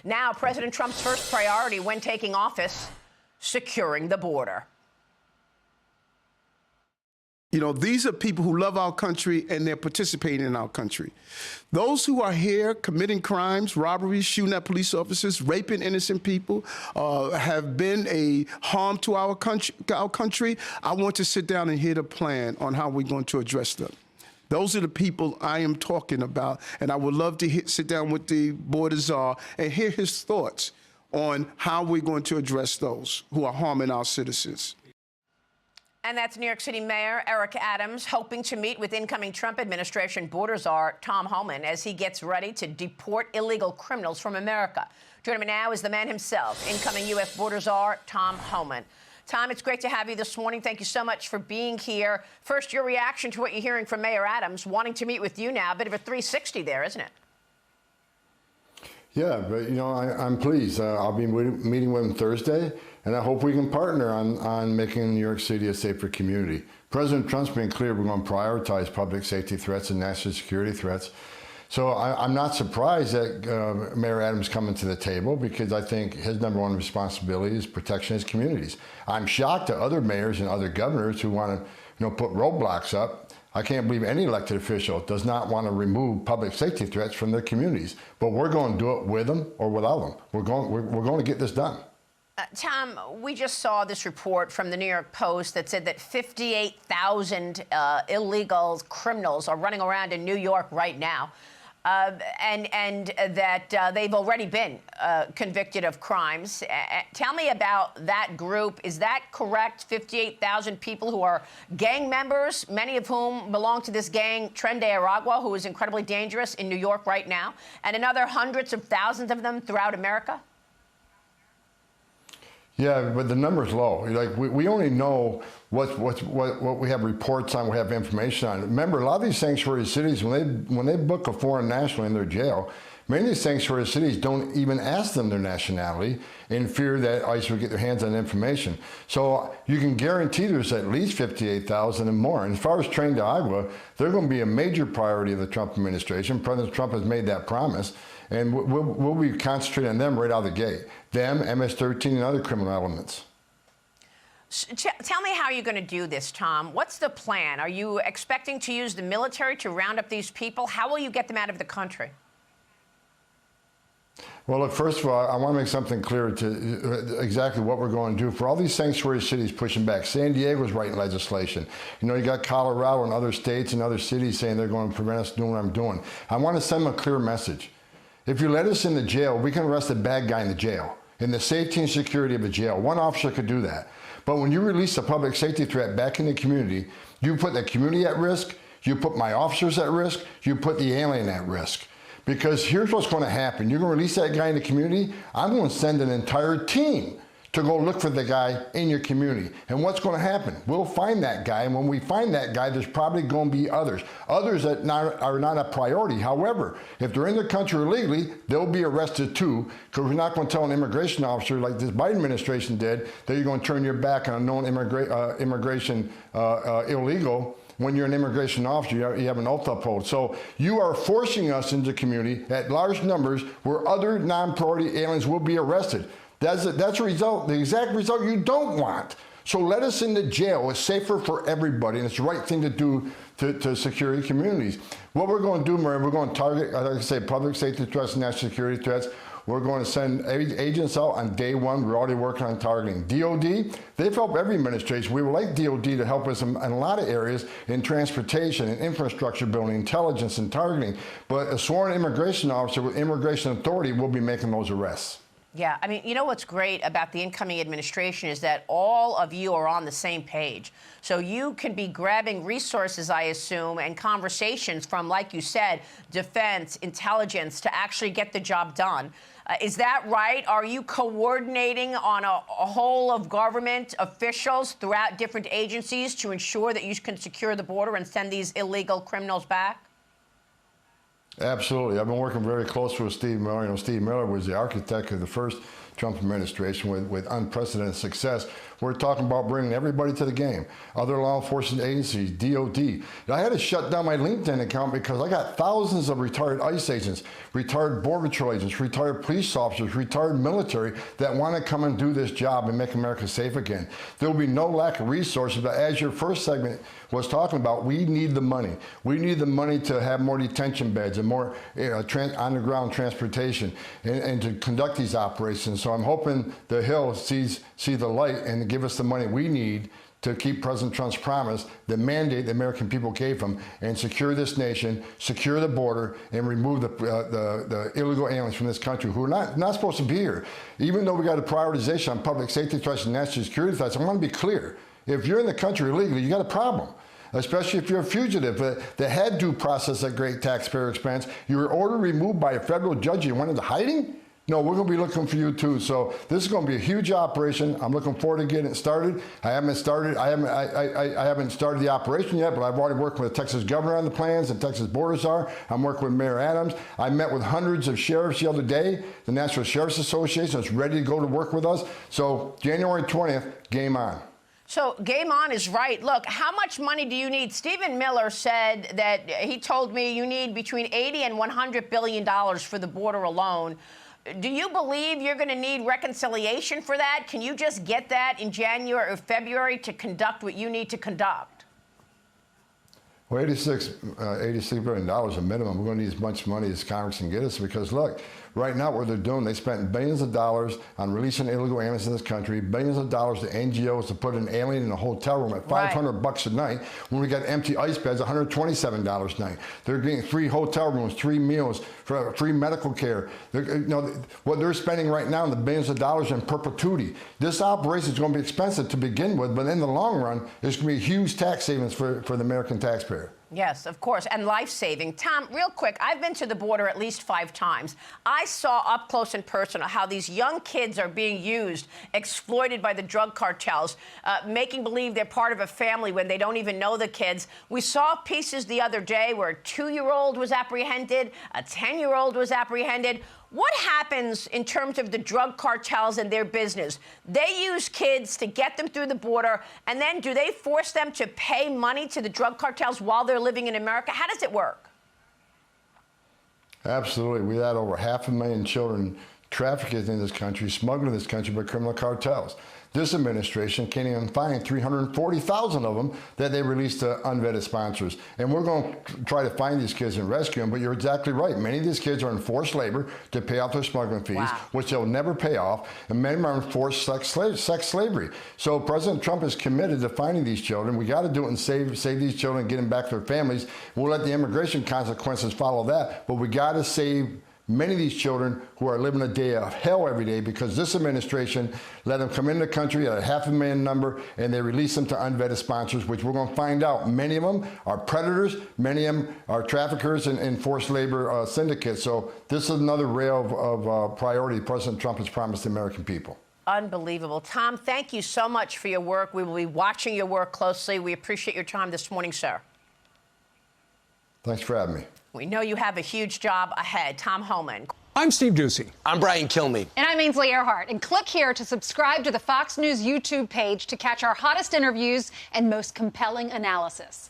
Now, President Trump's first priority when taking office, securing the border. You know, these are people who love our country and they're participating in our country. Those who are here committing crimes, robberies, shooting at police officers, raping innocent people, have been a harm to our country. I want to sit down and hear the plan on how we're going to address them. Those are the people I am talking about, and I would love to sit down with the border czar and hear his thoughts on how we're going to address those who are harming our citizens. And that's New York City Mayor Eric Adams hoping to meet with incoming Trump administration border czar Tom Homan as he gets ready to deport illegal criminals from America. Joining me now is the man himself, incoming U.S. border czar Tom Homan. Tom, it's great to have you this morning. Thank you so much for being here. First, your reaction to what you're hearing from Mayor Adams, wanting to meet with you now. A bit of a 360 there, isn't it? Yeah, but, you know, I'm pleased. I'll be meeting with him Thursday, and I hope we can partner on making New York City a safer community. President Trump's been clear we're going to prioritize public safety threats and national security threats. So I'm not surprised that Mayor Adams coming to the table, because I think his #1 responsibility is protection of his communities. I'm shocked that other mayors and other governors who want to, put roadblocks up. I can't believe any elected official does not want to remove public safety threats from their communities. But we're going to do it with them or without them. We're going to get this done. Tom, we just saw this report from the New York Post that said that 58,000 illegal criminals are running around in New York right now. And that they've already been convicted of crimes. Tell me about that group. Is that correct? 58,000 people who are gang members, many of whom belong to this gang, Tren de Aragua, who is incredibly dangerous in New York right now, and another hundreds of thousands of them throughout America? Yeah, but the number's low. Like we only know what we have reports on, we have information on. Remember, a lot of these sanctuary cities, when they book a foreign national in their jail, many of these sanctuary cities don't even ask them their nationality in fear that ICE will get their hands on information. So you can guarantee there's at least 58,000 and more. And as far as Tren de Aragua, they're going to be a major priority of the Trump administration. President Trump has made that promise. And we'll be concentrating on them right out of the gate. Them, MS-13, and other criminal elements. Tell me how you're going to do this, Tom. What's the plan? Are you expecting to use the military to round up these people? How will you get them out of the country? Well, look, first of all, I want to make something clear to exactly what we're going to do. For all these sanctuary cities pushing back, San Diego's writing legislation. You got Colorado and other states and other cities saying they're going to prevent us doing what I'm doing. I want to send them a clear message. If you let us in the jail, we can arrest a bad guy in the jail, in the safety and security of a jail. One officer could do that. But when you release a public safety threat back in the community, you put the community at risk, you put my officers at risk, you put the alien at risk. Because here's what's going to happen. You're going to release that guy in the community, I'm going to send an entire team to go look for the guy in your community. And what's going to happen? We'll find that guy, and when we find that guy, there's probably going to be others that are not a priority. However, if they're in the country illegally, they'll be arrested too, because we're not going to tell an immigration officer like this Biden administration did that you're going to turn your back on a known immigration illegal. When you're an immigration officer, you have an oath to uphold. So you are forcing us into the community at large numbers where other non-priority aliens will be arrested. That's a result, the exact result you don't want. So let us into jail. It's safer for everybody, and it's the right thing to do to security communities. What we're going to do, Maria, we're going to target, like I say, public safety threats and national security threats. We're going to send agents out on day one. We're already working on targeting. DOD, they've helped every administration. We would like DOD to help us in a lot of areas in transportation and infrastructure building, intelligence and targeting. But a sworn immigration officer with immigration authority will be making those arrests. Yeah, I mean, you know what's great about the incoming administration is that all of you are on the same page. So you can be grabbing resources, I assume, and conversations from, like you said, defense, intelligence, to actually get the job done. Is that right? Are you coordinating on a whole of government officials throughout different agencies to ensure that you can secure the border and send these illegal criminals back? Absolutely. I've been working very closely with Steve Miller. Steve Miller was the architect of the first Trump administration with unprecedented success. We're talking about bringing everybody to the game. Other law enforcement agencies, DOD. I had to shut down my LinkedIn account because I got thousands of retired ICE agents, retired Border Patrol agents, retired police officers, retired military that want to come and do this job and make America safe again. There will be no lack of resources, but as your first segment was talking about, we need the money. We need the money to have more detention beds and more on-the-ground transportation and to conduct these operations. So I'm hoping the Hill see the light and give us the money we need to keep President Trump's promise, the mandate the American people gave him, and secure this nation, secure the border, and remove the illegal aliens from this country who are not supposed to be here. Even though we got a prioritization on public safety threats and national security threats, I want to be clear. If you're in the country illegally, you got a problem. Especially if you're a fugitive that had due process at great taxpayer expense. You were ordered removed by a federal judge. You went into hiding? No, we're going to be looking for you too. So this is going to be a huge operation. I'm looking forward to getting it started. I haven't started the operation yet, but I've already worked with the Texas governor on the plans and Texas border czar. I'm working with Mayor Adams. I met with hundreds of sheriffs the other day. The National Sheriff's Association is ready to go to work with us. So January 20th, game on. So game on is right. Look, how much money do you need? Stephen Miller said that he told me you need between $80 and $100 billion for the border alone. Do you believe you're going to need reconciliation for that? Can you just get that in January or February to conduct what you need to conduct? Well, $86 billion a minimum. We're going to need as much money as Congress can get us because, look, right now what they're doing, they spent billions of dollars on releasing illegal aliens in this country, billions of dollars to NGOs to put an alien in a hotel room at $500 a night when we got empty ICE beds, $127 a night. They're getting free hotel rooms, free meals, free medical care. What they're spending right now in the billions of dollars in perpetuity. This operation is going to be expensive to begin with, but in the long run, there's going to be huge tax savings for the American taxpayer. Yes, of course, and life-saving. Tom, real quick, I've been to the border at least 5 times. I saw up close and personal how these young kids are being used, exploited by the drug cartels, making believe they're part of a family when they don't even know the kids. We saw pieces the other day where a 2-year-old was apprehended, a 10-year-old was apprehended. What happens in terms of the drug cartels and their business? They use kids to get them through the border, and then do they force them to pay money to the drug cartels while they're living in America? How does it work? Absolutely. We had over 500,000 children trafficked in this country, smuggled in this country by criminal cartels. This administration can't even find 340,000 of them that they released to unvetted sponsors. And we're going to try to find these kids and rescue them, but you're exactly right. Many of these kids are in forced labor to pay off their smuggling fees, which they'll never pay off, and many are in forced sex slavery. So President Trump is committed to finding these children. We got to do it and save these children and get them back to their families. We'll let the immigration consequences follow that, but we got to save many of these children who are living a day of hell every day because this administration let them come into the country at a 500,000 number and they release them to unvetted sponsors, which we're going to find out. Many of them are predators. Many of them are traffickers and forced labor syndicates. So this is another rail of priority President Trump has promised the American people. Unbelievable. Tom, thank you so much for your work. We will be watching your work closely. We appreciate your time this morning, sir. Thanks for having me. We know you have a huge job ahead. Tom Homan. I'm Steve Ducey. I'm Brian Kilmeade. And I'm Ainsley Earhart. And click here to subscribe to the Fox News YouTube page to catch our hottest interviews and most compelling analysis.